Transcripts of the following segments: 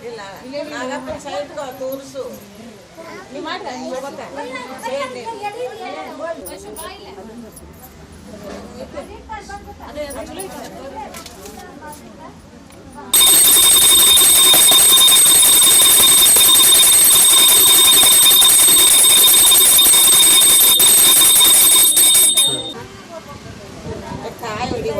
ಇಲ್ಲ ನಾಗಪ್ಪನ ಸೈಡ್ ತೋರಿಸು ನೀವು ಮಾಡ್ತಾ ಅದೇ ಚಲೋ ಕಾಯಿ ಹೊಡಿ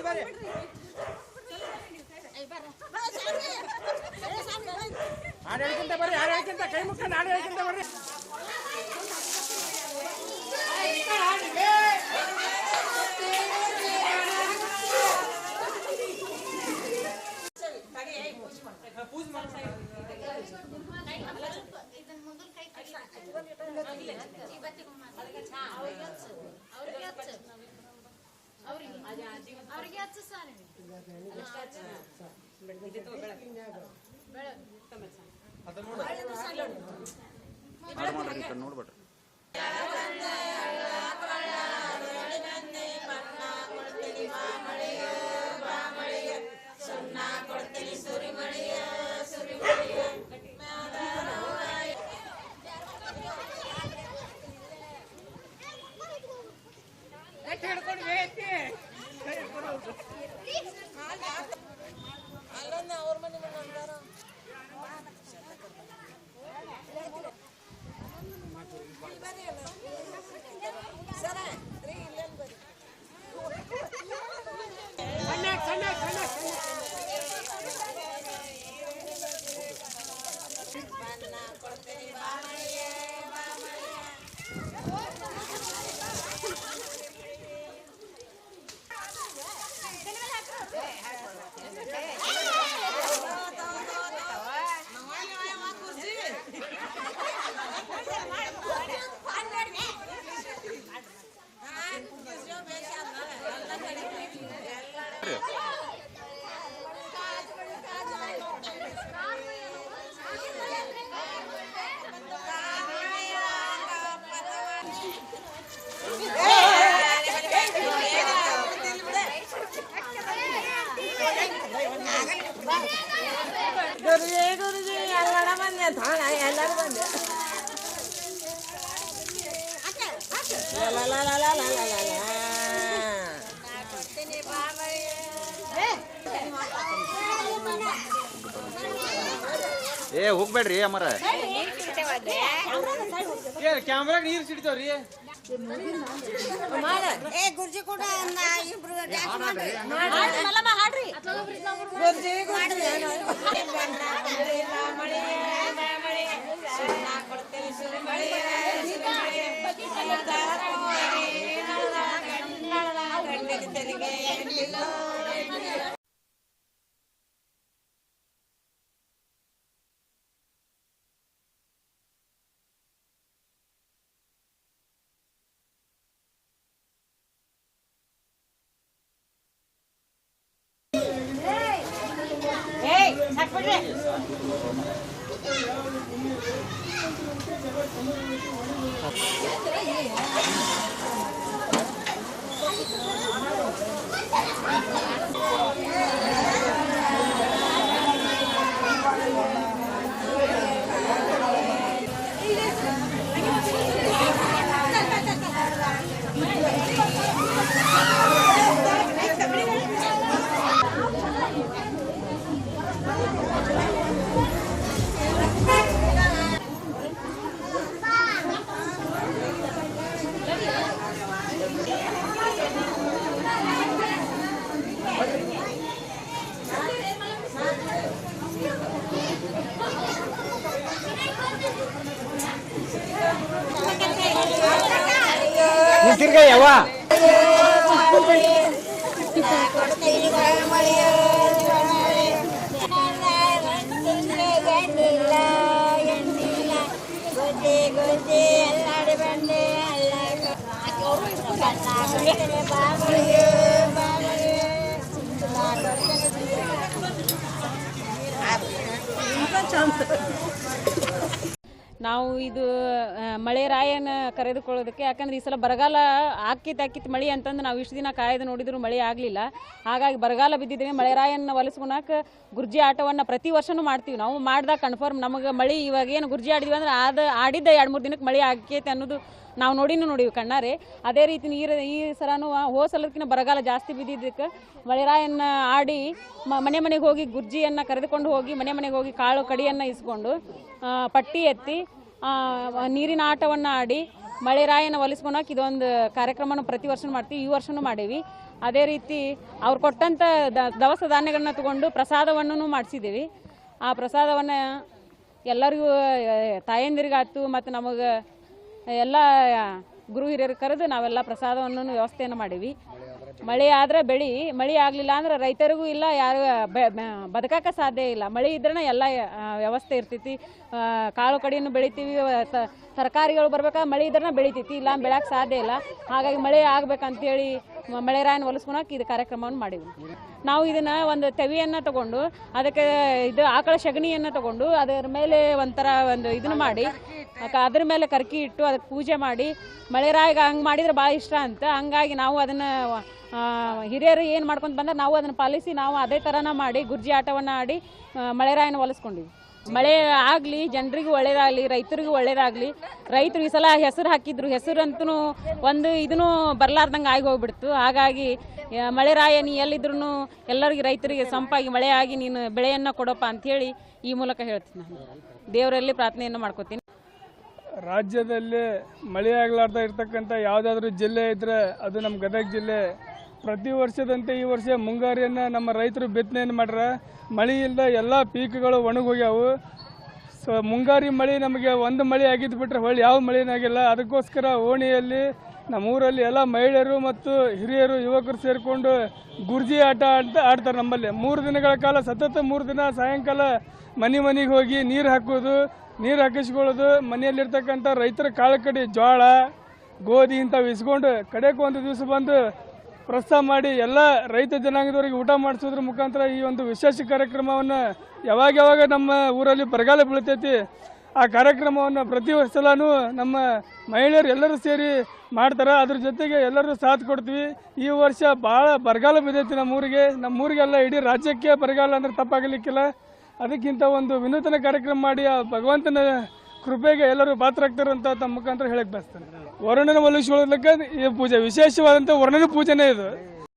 ಬರ್ರಿ ಆಡಳಿತ ಬರ್ರಿ ಆಡಳಿತ ಕೈ ಮುಖಂಡ ಆಡಳಿತ ಬರ್ರಿ ನೋಡ್ಬೇಡ್ರಿ ಅವ್ರ ಮನೆ ಗುರುಜಿ ಎಲ್ಲರ ಬಂದೆ ತಾಣ ಎಲ್ಲರೂ ಬಂದೆ ಏ ಹೋಗ್ಬೇಡ್ರಿ ಅಮ್ಮರ ಕ್ಯಾಮ್ರಾಗ ನೀರು ಸಿಡ್ತಾವ್ರಿ ಗುರ್ಜಿ ಕೂಡ ಇಬ್ರು ಯಾವ ನಾವು ಇದು ಮಳೆ ರಾಯನ ಕರೆದುಕೊಳ್ಳೋದಕ್ಕೆ, ಯಾಕಂದ್ರೆ ಈ ಸಲ ಬರಗಾಲ ಆಕ್ಕಿತ್ತು ಮಳೆ ಅಂತಂದು ನಾವು ಇಷ್ಟು ದಿನ ಕಾಯ್ದು ನೋಡಿದ್ರು ಮಳೆ ಆಗಲಿಲ್ಲ. ಹಾಗಾಗಿ ಬರಗಾಲ ಬಿದ್ದಿದ್ದೇವೆ. ಮಳೆ ರಾಯನ ಒಲಿಸ್ಕೊಳಕ್ಕೆ ಗುರ್ಜಿ ಆಟವನ್ನು ಪ್ರತಿ ವರ್ಷನೂ ಮಾಡ್ತೀವಿ. ನಾವು ಮಾಡಿದಾಗ ಕನ್ಫರ್ಮ್ ನಮಗೆ ಮಳೆ ಇವಾಗ ಏನು ಗುರ್ಜಿ ಆಡಿದ್ವಿ ಅಂದ್ರೆ ಆಡಿದ್ದ 2-3 ದಿನಕ್ಕೆ ಮಳೆ ಆಗೈತೆ ಅನ್ನೋದು ನಾವು ನೋಡಿವಿ ಕಣ್ಣಾರೆ. ಅದೇ ರೀತಿ ಈ ಸಲನೂ ಹೋಸಲಕ್ಕಿಂತ ಬರಗಾಲ ಜಾಸ್ತಿ ಬಿದ್ದಿದ್ದಕ್ಕೆ ಮಳೆರಾಯನ್ನ ಆಡಿ ಮನೆ ಮನೆಗೆ ಹೋಗಿ ಗುರ್ಜಿಯನ್ನು ಕರೆದುಕೊಂಡು ಹೋಗಿ ಮನೆಗೆ ಹೋಗಿ ಕಾಳು ಕಡಿಯನ್ನು ಇಸ್ಕೊಂಡು ಪಟ್ಟಿ ಎತ್ತಿ ನೀರಿನ ಆಟವನ್ನು ಆಡಿ ಮಳೆರಾಯನ ಒಲಿಸ್ಕೊಳಕ್ಕೆ ಇದೊಂದು ಕಾರ್ಯಕ್ರಮನ ಪ್ರತಿ ವರ್ಷನೂ ಮಾಡ್ತೀವಿ. ಈ ವರ್ಷನೂ ಮಾಡೀವಿ. ಅದೇ ರೀತಿ ಅವ್ರು ಕೊಟ್ಟಂಥ ದವಸ ಧಾನ್ಯಗಳನ್ನ ತಗೊಂಡು ಪ್ರಸಾದವನ್ನು ಮಾಡಿಸಿದ್ದೀವಿ. ಆ ಪ್ರಸಾದವನ್ನು ಎಲ್ಲರಿಗೂ ತಾಯಂದಿರಿಗಾಯ್ತು ಮತ್ತು ನಮಗೆ ಎಲ್ಲ ಗುರು ಹಿರಿಯರು ಕರೆದು ನಾವೆಲ್ಲ ಪ್ರಸಾದವನ್ನು ವ್ಯವಸ್ಥೆಯನ್ನು ಮಾಡೀವಿ. ಮಳೆ ಆದರೆ ಬೆಳೆ, ಮಳೆ ಆಗಲಿಲ್ಲ ಅಂದ್ರೆ ರೈತರಿಗೂ ಇಲ್ಲ, ಯಾರು ಬದುಕಕ್ಕೆ ಸಾಧ್ಯ ಇಲ್ಲ. ಮಳೆ ಇದ್ರೇ ಎಲ್ಲ ವ್ಯವಸ್ಥೆ ಇರ್ತೈತಿ. ಕಾಳು ಕಡಿಯನ್ನು ಬೆಳಿತೀವಿ, ತರಕಾರಿಗಳು ಬರ್ಬೇಕಾದ್ರೆ ಮಳೆ ಇದ್ರೇ ಬೆಳಿತೈತಿ, ಇಲ್ಲ ಬೆಳಕ್ಕೆ ಸಾಧ್ಯ ಇಲ್ಲ. ಹಾಗಾಗಿ ಮಳೆ ಆಗ್ಬೇಕಂತೇಳಿ ಮಳೆರಾಯನ ಒಲಿಸ್ಕೊಳಕ್ಕೆ ಇದು ಕಾರ್ಯಕ್ರಮವನ್ನು ಮಾಡೀವಿ. ನಾವು ಇದನ್ನು ಒಂದು ತೆವಿಯನ್ನು ತಗೊಂಡು ಅದಕ್ಕೆ ಇದು ಆಕಳ ಸಗಣಿಯನ್ನು ತಗೊಂಡು ಅದರ ಮೇಲೆ ಒಂಥರ ಇದನ್ನು ಮಾಡಿ ಅದ್ರ ಮೇಲೆ ಕರ್ಕಿ ಇಟ್ಟು ಅದಕ್ಕೆ ಪೂಜೆ ಮಾಡಿ, ಮಳೆರಾಯಿಗೆ ಹಂಗೆ ಮಾಡಿದ್ರೆ ಭಾಳ ಇಷ್ಟ ಅಂತ, ಹಂಗಾಗಿ ನಾವು ಅದನ್ನು ಹಿರಿಯರು ಏನು ಮಾಡ್ಕೊಂಡು ಬಂದ್ರೆ ನಾವು ಅದನ್ನು ಪಾಲಿಸಿ ನಾವು ಅದೇ ಥರನ ಮಾಡಿ ಗುರ್ಜಿ ಆಟವನ್ನು ಆಡಿ ಮಳೆರಾಯನ ಒಲಿಸ್ಕೊಂಡಿವಿ. ಮಳೆ ಆಗಲಿ, ಜನರಿಗೂ ಒಳ್ಳೇದಾಗಲಿ, ರೈತರಿಗೂ ಒಳ್ಳೇದಾಗಲಿ. ರೈತರು ಈ ಸಲ ಹೆಸರು ಹಾಕಿದ್ರು, ಹೆಸರಂತೂ ಒಂದು ಇದೂ ಬರಲಾರ್ದಂಗೆ ಆಗಿ ಹೋಗ್ಬಿಡ್ತು. ಹಾಗಾಗಿ ಮಳೆರಾಯ ನೀ ಎಲ್ಲಿದ್ರು ಎಲ್ಲರಿಗೂ ರೈತರಿಗೆ ಸಂಪಾಗಿ ಮಳೆಯಾಗಿ ನೀನು ಬೆಳೆಯನ್ನು ಕೊಡಪ್ಪ ಅಂಥೇಳಿ ಈ ಮೂಲಕ ಹೇಳ್ತೀನಿ. ನಾನು ದೇವರಲ್ಲಿ ಪ್ರಾರ್ಥನೆಯನ್ನು ಮಾಡ್ಕೋತೀನಿ. ರಾಜ್ಯದಲ್ಲಿ ಮಳೆ ಆಗಲಾರ್ದ ಇರ್ತಕ್ಕಂಥ ಯಾವುದಾದ್ರೂ ಜಿಲ್ಲೆ ಇದ್ದರೆ ಅದು ನಮ್ಮ ಗದಗ ಜಿಲ್ಲೆ. ಪ್ರತಿ ವರ್ಷದಂತೆ ಈ ವರ್ಷ ಮುಂಗಾರಿಯನ್ನು ನಮ್ಮ ರೈತರು ಬಿತ್ತನೆಯನ್ನು ಮಾಡ್ರೆ ಮಳೆಯಿಂದ ಎಲ್ಲ ಪೀಕ್ಗಳು ಒಣಗೋಗ್ಯಾವು. ಸೊ ಮುಂಗಾರಿ ಮಳೆ ನಮಗೆ ಒಂದು ಮಳೆ ಆಗಿದ್ದು ಬಿಟ್ಟರೆ ಹೊಳ್ಳಿ ಯಾವ ಮಳೆನಾಗಿಲ್ಲ. ಅದಕ್ಕೋಸ್ಕರ ಓಣಿಯಲ್ಲಿ ನಮ್ಮೂರಲ್ಲಿ ಎಲ್ಲ ಮಹಿಳೆಯರು ಮತ್ತು ಹಿರಿಯರು ಯುವಕರು ಸೇರಿಕೊಂಡು ಗುರ್ಜಿ ಆಟ ಆಡ್ತಾರೆ. ನಮ್ಮಲ್ಲಿ 3 ದಿನಗಳ ಕಾಲ ಸತತ 3 ದಿನ ಸಾಯಂಕಾಲ ಮನೆಗೆ ಹೋಗಿ ನೀರು ಹಾಕೋದು, ನೀರು ಹಾಕಿಸ್ಕೊಳ್ಳೋದು, ಮನೆಯಲ್ಲಿರ್ತಕ್ಕಂಥ ರೈತರ ಕಾಳು ಕಡಿ ಜೋಳ ಗೋಧಿ ಇಂಥವು ಇಸ್ಕೊಂಡು ಕಡೆಗೆ ಒಂದು ದಿವಸ ಬಂದು ಪ್ರೋತ್ಸಾಹ ಮಾಡಿ ಎಲ್ಲ ರೈತ ಜನಾಂಗದವರಿಗೆ ಊಟ ಮಾಡಿಸೋದ್ರ ಮುಖಾಂತರ ಈ ಒಂದು ವಿಶೇಷ ಕಾರ್ಯಕ್ರಮವನ್ನು ಯಾವಾಗ ನಮ್ಮ ಊರಲ್ಲಿ ಬರಗಾಲ ಬೀಳ್ತೈತಿ ಆ ಕಾರ್ಯಕ್ರಮವನ್ನು ಪ್ರತಿ ವರ್ಷಲೂ ನಮ್ಮ ಮಹಿಳೆಯರು ಎಲ್ಲರೂ ಸೇರಿ ಮಾಡ್ತಾರೆ. ಅದ್ರ ಜೊತೆಗೆ ಎಲ್ಲರೂ ಸಾಥ್ ಕೊಡ್ತೀವಿ. ಈ ವರ್ಷ ಭಾಳ ಬರಗಾಲ ಬಿದ್ದೈತಿ ನಮ್ಮೂರಿಗೆಲ್ಲ, ಇಡೀ ರಾಜ್ಯಕ್ಕೆ ಬರಗಾಲ ಅಂದ್ರೆ ತಪ್ಪಾಗಲಿಕ್ಕಿಲ್ಲ. ಅದಕ್ಕಿಂತ ಒಂದು ವಿನೂತನ ಕಾರ್ಯಕ್ರಮ ಮಾಡಿ ಆ ಭಗವಂತನ ಕೃಪೆಗೆ ಎಲ್ಲರೂ ಪಾತ್ರರಾಗ್ತಾರಂತ ತಮ್ಮ ಮುಖಾಂತರ ಹೇಳಕ್ಕೆ ಬಯಸ್ತೇನೆ. ವರ್ಣನ ಒಲಿಸ್ಕೊಳ್ಳೋದಕ್ಕೆ ಈ ಪೂಜೆ ವಿಶೇಷವಾದಂಥ ವರ್ಣನ ಪೂಜೆನೇ ಇದು.